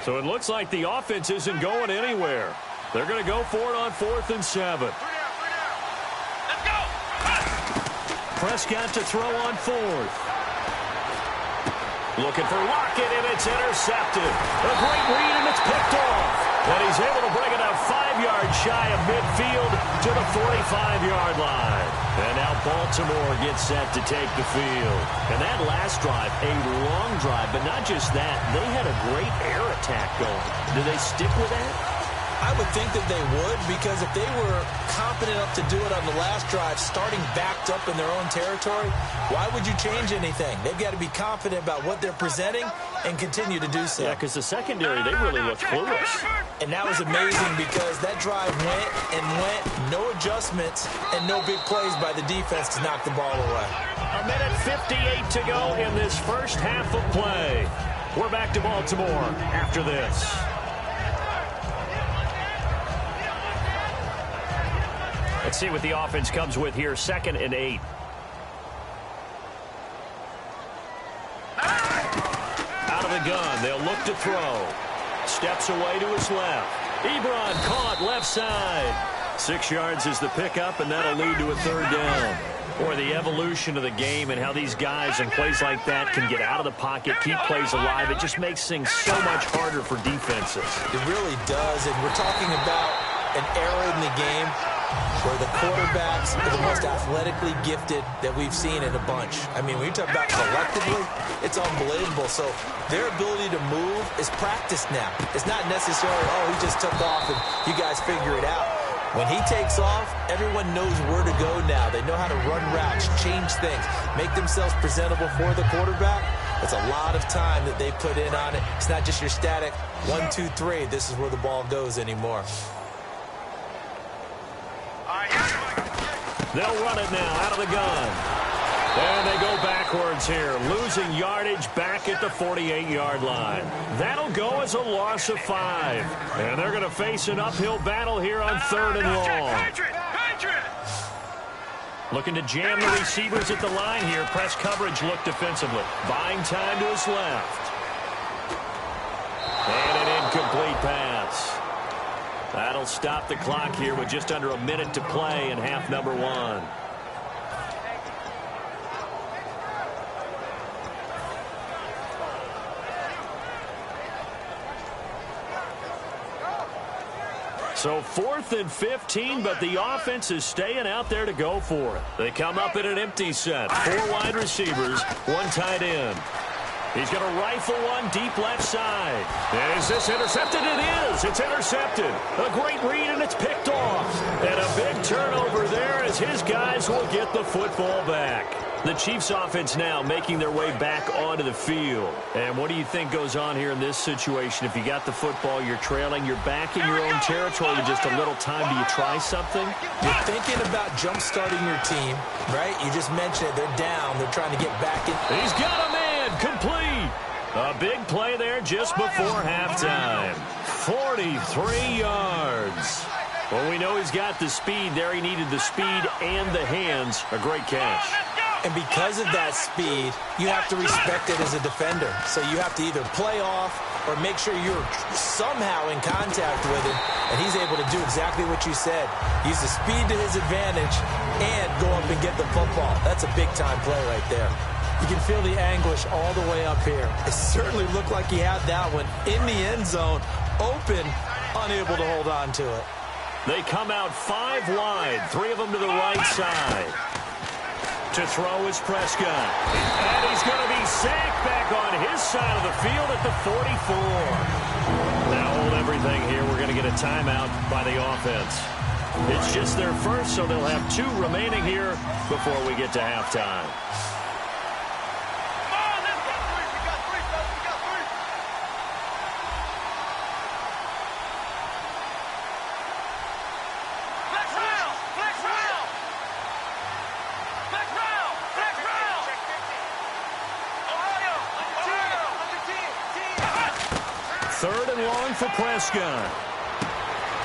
So it looks like the offense isn't going anywhere. They're going to go for it on 4th and 7. Let's go. Prescott to throw on 4th. Looking for Lockett, and it's intercepted. A great read, and it's picked off. And he's able to bring it out 5 yards shy of midfield to the 45-yard line. And now Baltimore gets set to take the field. And that last drive, a long drive, but not just that. They had a great air attack going. Do they stick with that? I would think that they would, because if they were confident enough to do it on the last drive, starting backed up in their own territory, why would you change anything? They've got to be confident about what they're presenting and continue to do so. Yeah, because the secondary, they really looked clueless. And that was amazing because that drive went and went, no adjustments, and no big plays by the defense to knock the ball away. A minute 58 to go in this first half of play. We're back to Baltimore after this. Let's see what the offense comes with here. 2nd and 8. Out of the gun. They'll look to throw. Steps away to his left. Ebron caught left side. 6 yards is the pickup, and that'll lead to a 3rd down. Or the evolution of the game and how these guys in plays like that can get out of the pocket, keep plays alive. It just makes things so much harder for defenses. It really does, and we're talking about an era in the game where the quarterbacks are the most athletically gifted that we've seen in a bunch. I mean, when you talk about collectively, it's unbelievable. So their ability to move is practiced now. It's not necessarily, oh, he just took off and you guys figure it out. When he takes off, everyone knows where to go now. They know how to run routes, change things, make themselves presentable for the quarterback. It's a lot of time that they put in on it. It's not just your static 1, 2, 3. This is where the ball goes anymore. They'll run it now out of the gun. And they go backwards here, losing yardage back at the 48-yard line. That'll go as a loss of 5. And they're going to face an uphill battle here on 3rd and long. Looking to jam the receivers at the line here. Press coverage look defensively. Buying time to his left. And an incomplete pass. That'll stop the clock here with just under a minute to play in half number 1. So 4th and 15, but the offense is staying out there to go for it. They come up in an empty set. 4 wide receivers, 1 tight end. He's going to rifle one deep left side. Is this intercepted? It is. It's intercepted. A great read, and it's picked off. And a big turnover there as his guys will get the football back. The Chiefs offense now making their way back onto the field. And what do you think goes on here in this situation? If you got the football, you're trailing, you're back in your own territory with just a little time. Do you try something? You're thinking about jump-starting your team, right? You just mentioned it. They're down. They're trying to get back in. He's got a man. Complete. A big play there just before halftime. 43 yards. Well, we know he's got the speed there. He needed the speed and the hands. A great catch. And because of that speed, you have to respect it as a defender. So you have to either play off or make sure you're somehow in contact with him. And he's able to do exactly what you said. Use the speed to his advantage and go up and get the football. That's a big-time play right there. You can feel the anguish all the way up here. It certainly looked like he had that one in the end zone, open, unable to hold on to it. They come out 5 wide, 3 of them to the right side. To throw is Prescott. And he's going to be sacked back on his side of the field at the 44. Now hold everything here. We're going to get a timeout by the offense. It's just their first, so they'll have 2 remaining here before we get to halftime. Third and long for Prescott.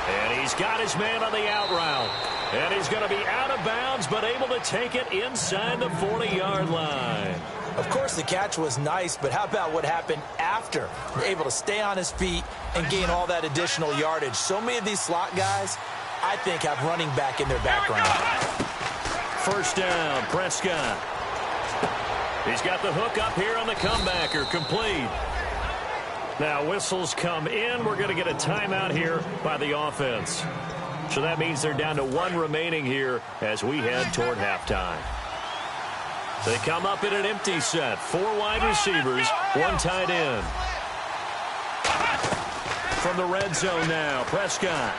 And he's got his man on the out route. And he's going to be out of bounds, but able to take it inside the 40-yard line. Of course, the catch was nice, but how about what happened after? Able to stay on his feet and gain all that additional yardage. So many of these slot guys, I think, have running back in their background. First down, Prescott. He's got the hook up here on the comebacker, complete. Now whistles come in. We're going to get a timeout here by the offense. So that means they're down to 1 remaining here as we head toward halftime. They come up in an empty set. 4 wide receivers, 1 tight end. From the red zone now, Prescott.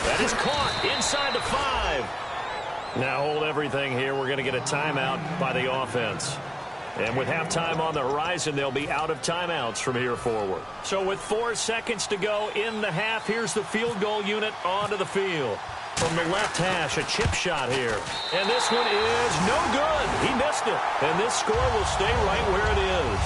That is caught inside the 5. Now hold everything here. We're going to get a timeout by the offense. And with halftime on the horizon, they'll be out of timeouts from here forward. So with 4 seconds to go in the half, here's the field goal unit onto the field. From the left hash, a chip shot here. And this one is no good. He missed it. And this score will stay right where it is.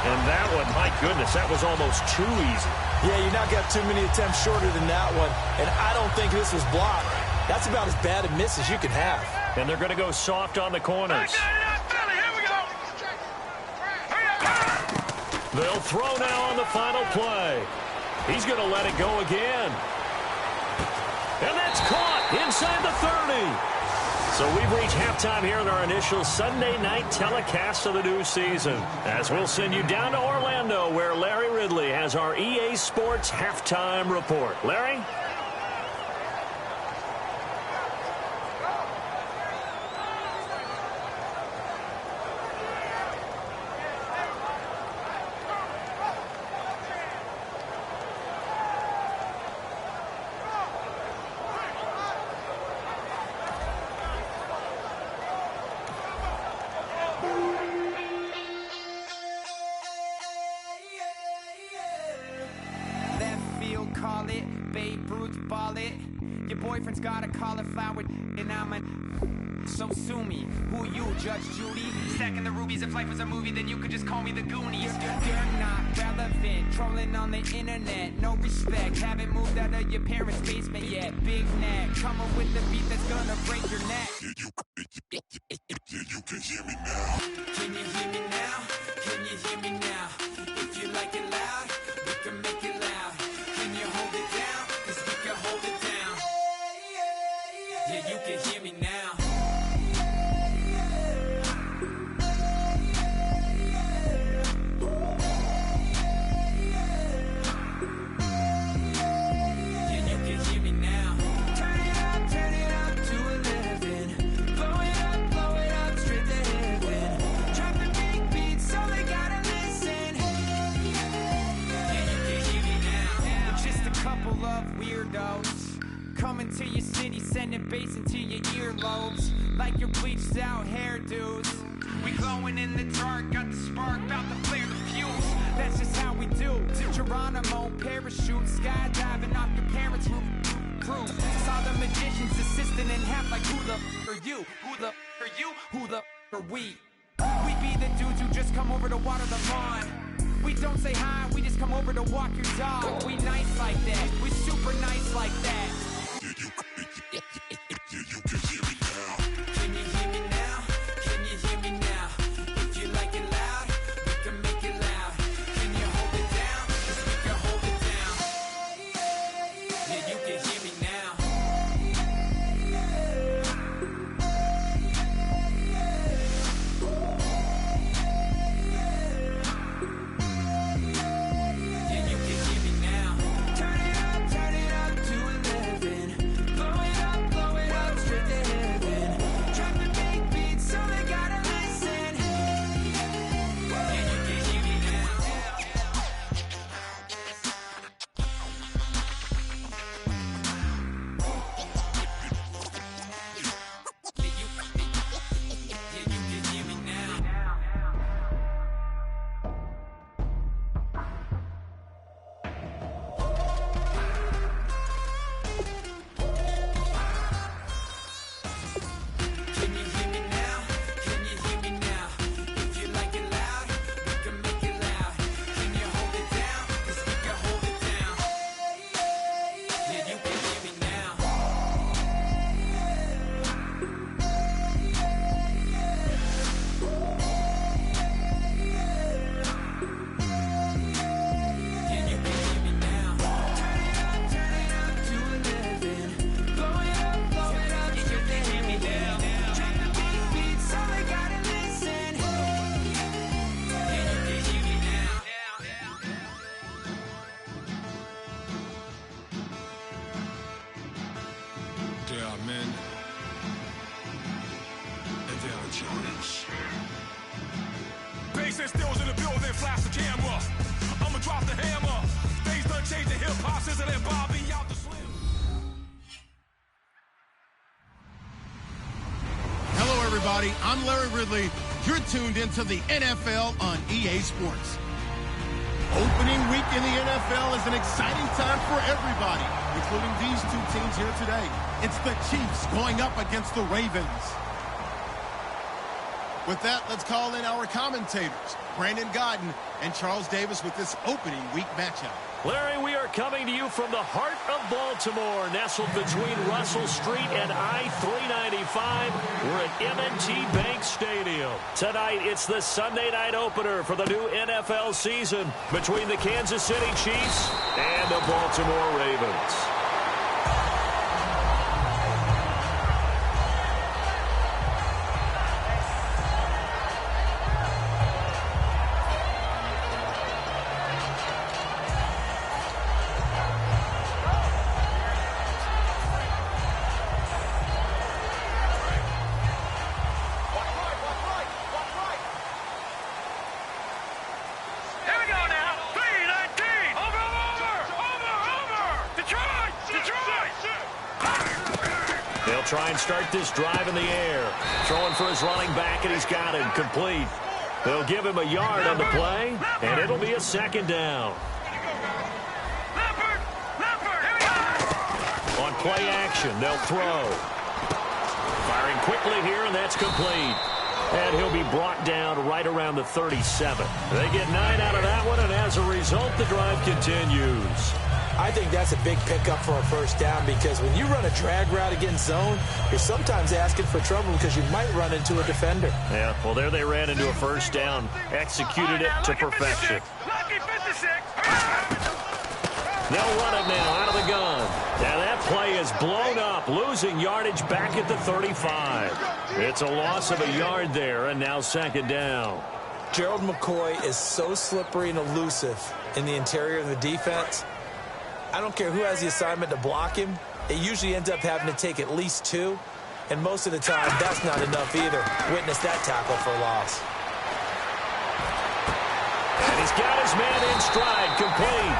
And that one, my goodness, that was almost too easy. Yeah, you not got too many attempts shorter than that one. And I don't think this was blocked. That's about as bad a miss as you can have. And they're going to go soft on the corners. They'll throw now on the final play. He's going to let it go again. And that's caught inside the 30. So we've reached halftime here in our initial Sunday night telecast of the new season. As we'll send you down to Orlando, where Larry Ridley has our EA Sports halftime report. Larry? Call it, Babe Ruth ball it. Your boyfriend's got a cauliflower and I'm a... So sue me, who you, Judge Judy? Stacking the rubies, if life was a movie, then you could just call me the Goonies. You're not relevant, trolling on the internet, no respect. Haven't moved out of your parents' basement yet. Big neck, coming with the beat that's gonna break your neck. You can hear me now. Can you hear me now? Can you hear me now? If you like it loud, we can make it loud. Can you hold it down? 'Cause we can hold it down. Yeah, you can hear me now. Coming to your city, sending bass into your earlobes, like your bleached out hairdos. We glowing in the dark, got the spark, about to flare the fuse. That's just how we do. To Geronimo, parachute, skydiving off your parents' roof. Saw the magician's assistant in half, like who the are you? Who the are you? Who the are we? We be the dudes who just come over to water the lawn. We don't say hi, we just come over to walk your dog. We nice like that, we super nice like that. You can hear me now. Can you hear me now? Can you hear me now? If you like it loud, we can make it loud. Can you hold it down? 'Cause we can hold it down. Yeah, you can hear me now. Yeah, you can hear me now. Turn it up to 11. everybody. I'm Larry Ridley. You're tuned into the NFL on EA Sports. Opening week in the NFL is an exciting time for everybody, including these two teams here today. It's the Chiefs going up against the Ravens. With that, let's call in our commentators, Brandon Godden and Charles Davis, with this opening week matchup. Larry, we are coming to you from the heart of Baltimore, nestled between Russell Street and I-395. We're at M&T Bank Stadium. Tonight, it's the Sunday night opener for the new NFL season between the Kansas City Chiefs and the Baltimore Ravens. Try and start this drive in the air. Throwing for his running back, and he's got him complete. They'll give him a yard on the play, and it'll be a second down. On play action, they'll throw. Firing quickly here, and that's complete. And he'll be brought down right around the 37. They get 9 out of that one, and as a result, the drive continues. I think that's a big pickup for a first down, because when you run a drag route against zone, you're sometimes asking for trouble because you might run into a defender. Yeah, well, there they ran into a first down, executed it to perfection. They'll run it now out of the gun. And that play is blown up, losing yardage back at the 35. It's a loss of a yard there, and now second down. Gerald McCoy is so slippery and elusive in the interior of the defense. I don't care who has the assignment to block him. It usually ends up having to take at least 2. And most of the time, that's not enough either. Witness that tackle for loss. And he's got his man in stride, complete.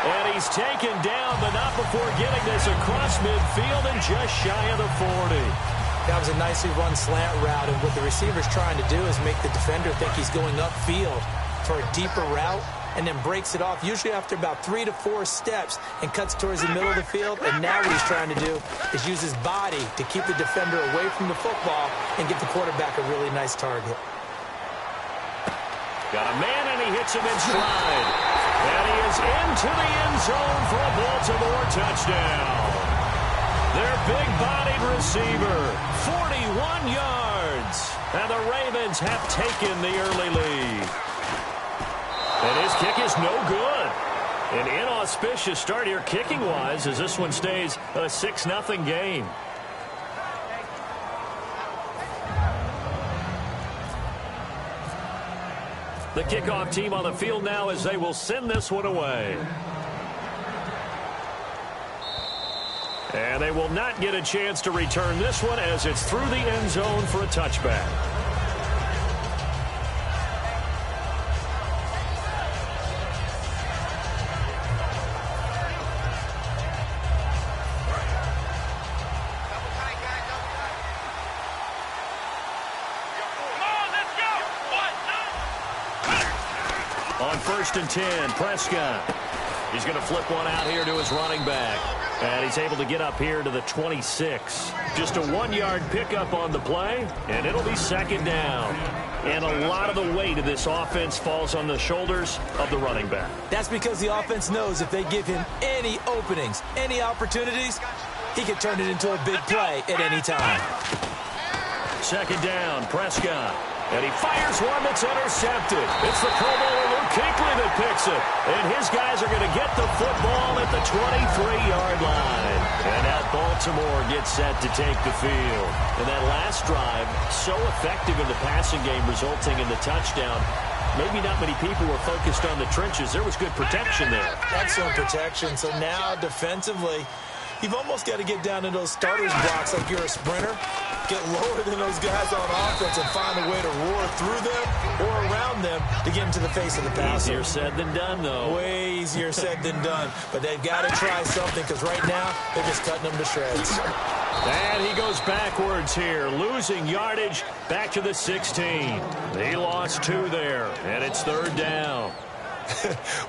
And he's taken down, but not before getting this across midfield and just shy of the 40. That was a nicely run slant route, and what the receiver's trying to do is make the defender think he's going upfield for a deeper route, and then breaks it off, usually after about 3 to 4 steps, and cuts towards the middle of the field. And now what he's trying to do is use his body to keep the defender away from the football and give the quarterback a really nice target. Got a man, and he hits him in stride. And he is into the end zone for a Baltimore touchdown. Their big-bodied receiver, 41 yards. And the Ravens have taken the early lead. And his kick is no good. An inauspicious start here kicking-wise as this one stays a 6-0 game. The kickoff team on the field now as they will send this one away. And they will not get a chance to return this one as it's through the end zone for a touchback. On 1st and 10, Prescott. He's going to flip one out here to his running back. And he's able to get up here to the 26. Just a 1-yard pickup on the play, and it'll be second down. And a lot of the weight of this offense falls on the shoulders of the running back. That's because the offense knows if they give him any openings, any opportunities, he can turn it into a big play at any time. Second down, Prescott. And he fires one that's intercepted. It's the Pro Bowler Luke Kuechly that picks it. And his guys are going to get the football at the 23-yard line. And now Baltimore gets set to take the field. And that last drive, so effective in the passing game, resulting in the touchdown. Maybe not many people were focused on the trenches. There was good protection there. Excellent protection. So now defensively, You've almost got to get down in those starters blocks like you're a sprinter, get lower than those guys on offense and find a way to roar through them or around them to get into the face of the passer. Easier said than done, though. Way easier said than done. But they've got to try something because right now they're just cutting them to shreds. And he goes backwards here, losing yardage back to the 16. He lost 2 there, and it's 3rd down.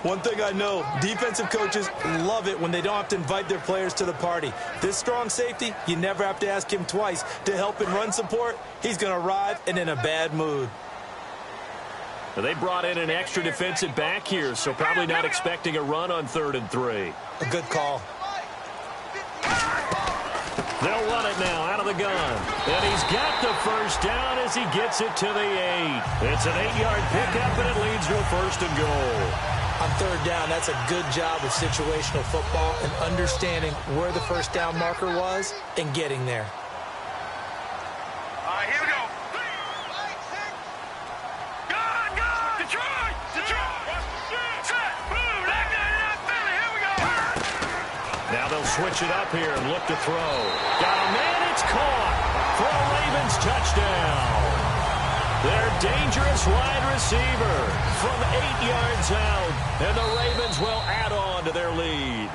One thing I know, defensive coaches love it when they don't have to invite their players to the party. This strong safety, you never have to ask him twice to help in run support. He's going to arrive and in a bad mood. They brought in an extra defensive back here, so probably not expecting a run on 3rd and 3. A good call. They'll run it now out of the gun. And he's got the first down as he gets it to the 8. It's an 8-yard pickup, and it leads to a 1st and goal. On 3rd down, that's a good job of situational football and understanding where the first down marker was and getting there. All right, here we go. Go! Detroit! Set! Boom! Here we go! Now they'll switch it up here and look to throw. Got a man, it's caught for a Ravens touchdown. Their dangerous wide receiver from 8 yards out, and the Ravens will add on to their lead.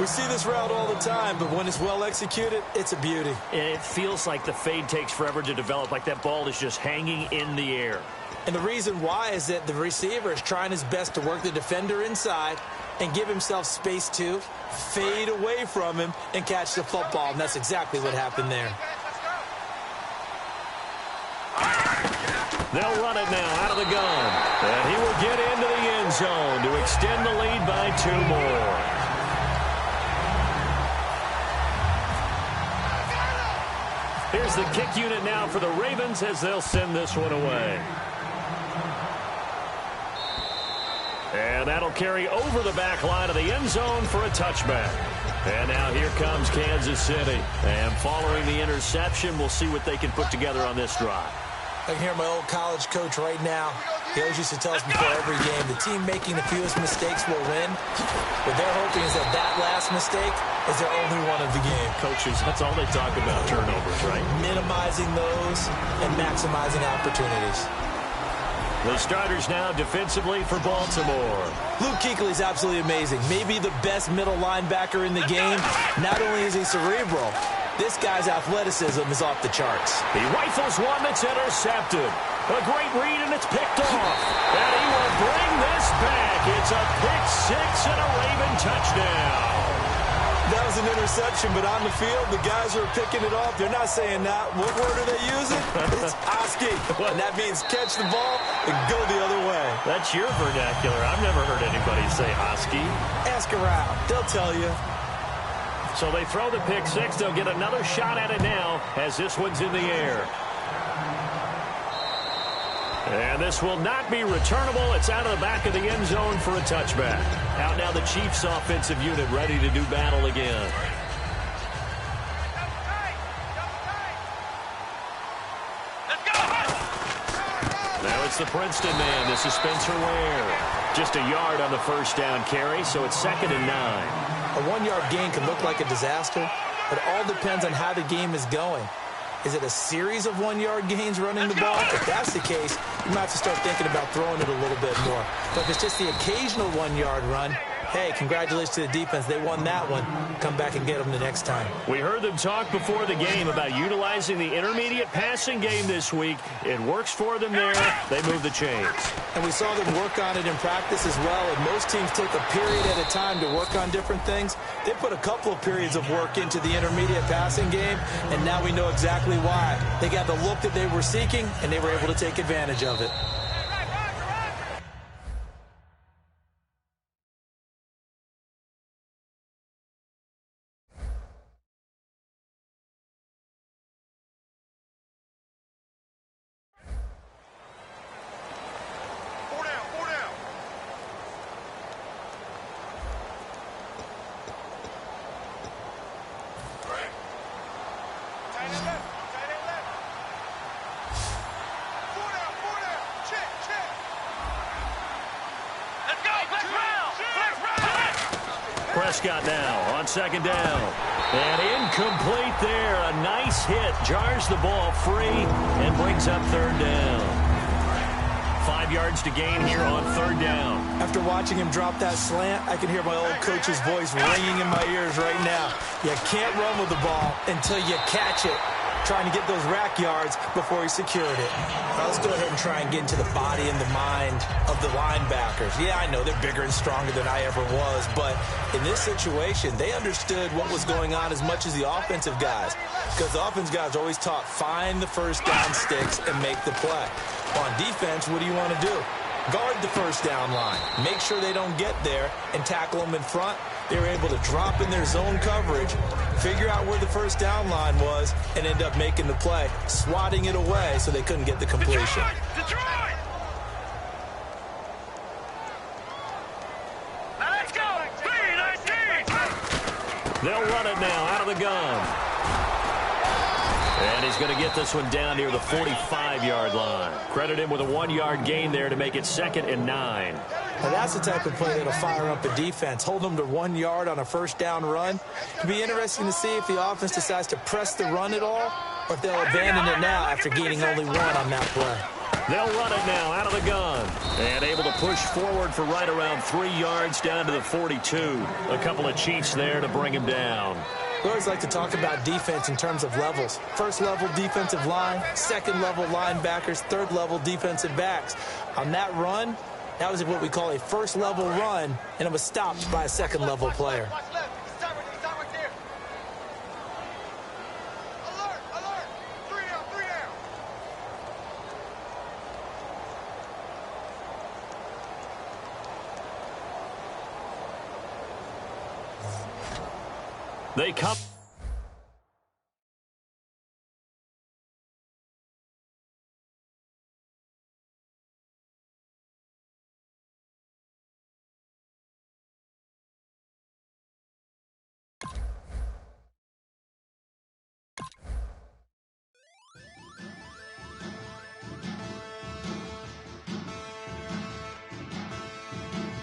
We see this route all the time, but when it's well executed, it's a beauty. And it feels like the fade takes forever to develop, like that ball is just hanging in the air. And the reason why is that the receiver is trying his best to work the defender inside and give himself space to fade away from him and catch the football, and that's exactly what happened there. They'll run it now out of the gun, and he will get into the end zone to extend the lead by 2 more. Here's the kick unit now for the Ravens as they'll send this one away. And that'll carry over the back line of the end zone for a touchback. And now here comes Kansas City. And following the interception, we'll see what they can put together on this drive. I can hear my old college coach right now. He always used to tell us before every game, the team making the fewest mistakes will win. What they're hoping is that that last mistake is their only one of the game. Coaches, that's all they talk about, turnovers, right? Minimizing those and maximizing opportunities. The starters now defensively for Baltimore. Luke Kuechly's absolutely amazing. Maybe the best middle linebacker in the game. Not only is he cerebral, this guy's athleticism is off the charts. He rifles one that's intercepted. A great read, and it's picked off. And he will bring this back. It's a pick 6 and a Raven touchdown. That was an interception, but on the field, the guys who are picking it off, they're not saying that. What word are they using? It's Oski. And that means catch the ball and go the other way. That's your vernacular. I've never heard anybody say Oski. Ask around. They'll tell you. So they throw the pick 6. They'll get another shot at it now as this one's in the air. And this will not be returnable. It's out of the back of the end zone for a touchback. Out now the Chiefs offensive unit ready to do battle again. Now it's the Princeton man. This is Spencer Ware. Just a yard on the first down carry, so it's 2nd and 9. A 1-yard gain can look like a disaster, but it all depends on how the game is going. Is it a series of 1-yard gains running the ball? If that's the case, you might have to start thinking about throwing it a little bit more. But if it's just the occasional 1-yard run, hey, congratulations to the defense. They won that one. Come back and get them the next time. We heard them talk before the game about utilizing the intermediate passing game this week. It works for them there. They move the chains. And we saw them work on it in practice as well. And most teams take a period at a time to work on different things. They put a couple of periods of work into the intermediate passing game, and now we know exactly why. They got the look that they were seeking, and they were able to take advantage of it. Prescott now on second down. And incomplete there. A nice hit. Jars the ball free and brings up third down. 5 yards to gain here on third down. After watching him drop that slant, I can hear my old coach's voice ringing in my ears right now. You can't run with the ball until you catch it. Trying to get those rack yards before he secured it. Now let's go ahead and try and get into the body and the mind of the linebackers. Yeah, I know they're bigger and stronger than I ever was, but in this situation, they understood what was going on as much as the offensive guys. Because the offensive guys are always taught, find the first down sticks and make the play. On defense, what do you want to do? Guard the first down line. Make sure they don't get there and tackle them in front. They were able to drop in their zone coverage, figure out where the first down line was, and end up making the play, swatting it away so they couldn't get the completion. Detroit! Now let's go! B-19! They'll run it now out of the gun. And he's going to get this one down near the 45-yard line. Credit him with a 1-yard gain there to make it 2nd and 9. Now that's the type of play that'll fire up a defense. Hold them to 1 yard on a first down run. It'll be interesting to see if the offense decides to press the run at all, or if they'll abandon it now after gaining only 1 on that play. They'll run it now out of the gun. And able to push forward for right around 3 yards down to the 42. A couple of Chiefs there to bring him down. We always like to talk about defense in terms of levels. First level defensive line, second level linebackers, third level defensive backs. On that run, that was what we call a first level run, and it was stopped by a second level player. They come.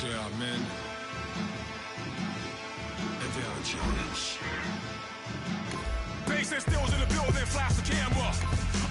Yeah, man. Advantage challenge. Bass and stills in the building, flash the camera.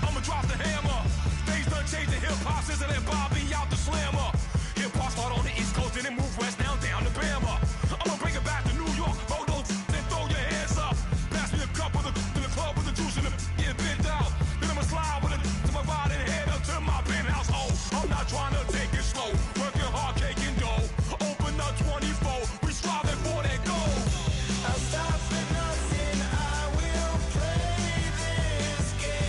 I'ma drop the hammer. Things done changed the hip-hop since let Bobby out the slammer. Hip-hop start on the East Coast and then move west now down to Bama. I'ma bring it back to New York. Hold on, then throw your hands up. Pass me a cup of the club with the juice in the get bent out. Then I'ma slide with it to my ride and head up to my penthouse. Oh, I'm not trying to take it slow. Working hard, cake and dough. Open up 24. We striving for that goal. I'm stopping us and I will play this game.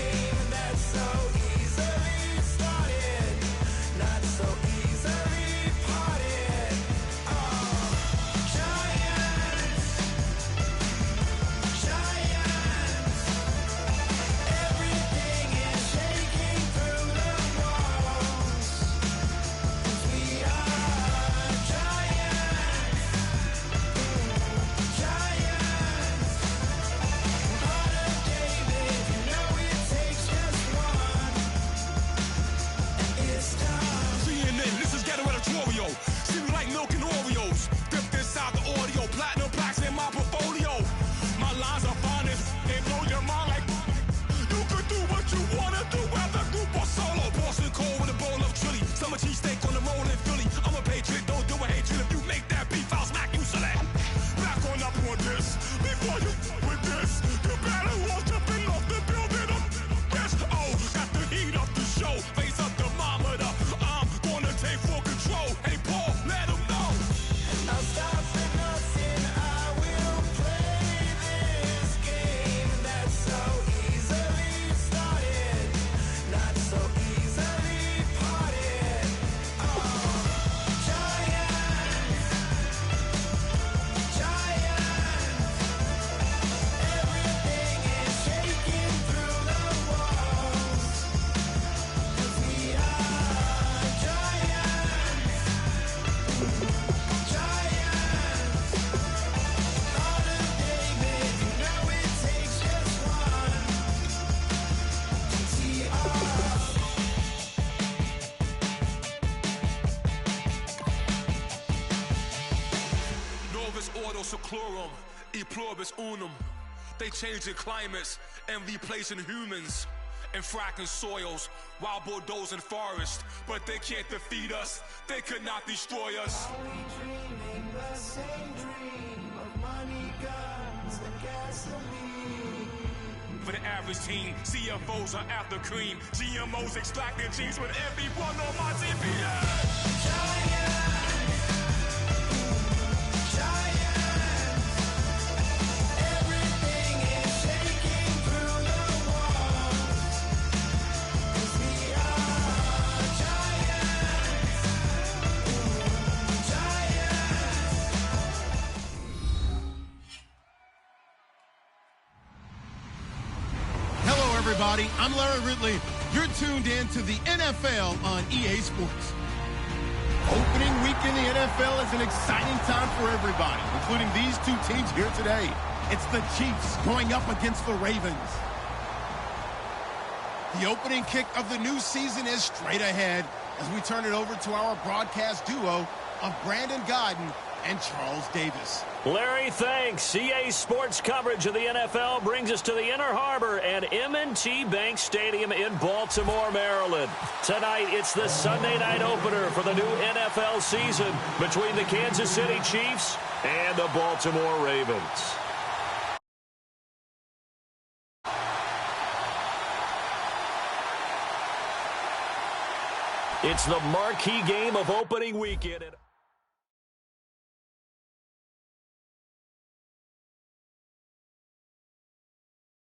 ordo seclorum, e pluribus unum. They changing climates and replacing humans and fracking soils while bulldozing forests. But they can't defeat us. They could not destroy us. Are we dreaming the same dream of money, guns, and gasoline? For the average team, CFOs are after cream. GMOs extracting genes with everyone on my TV. Everything is shaking through the walls. 'Cause we are giants. Hello, everybody. I'm Larry Ridley. You're tuned in to the NFL on EA Sports. Opening week in the NFL is an exciting time for everybody, including these two teams here today. It's the Chiefs going up against the Ravens. The opening kick of the new season is straight ahead as we turn it over to our broadcast duo of Brandon Godden and Charles Davis. Larry, thanks. EA Sports coverage of the NFL brings us to the Inner Harbor and M&T Bank Stadium in Baltimore, Maryland. Tonight, it's the Sunday night opener for the new NFL season between the Kansas City Chiefs and the Baltimore Ravens. It's the marquee game of opening weekend.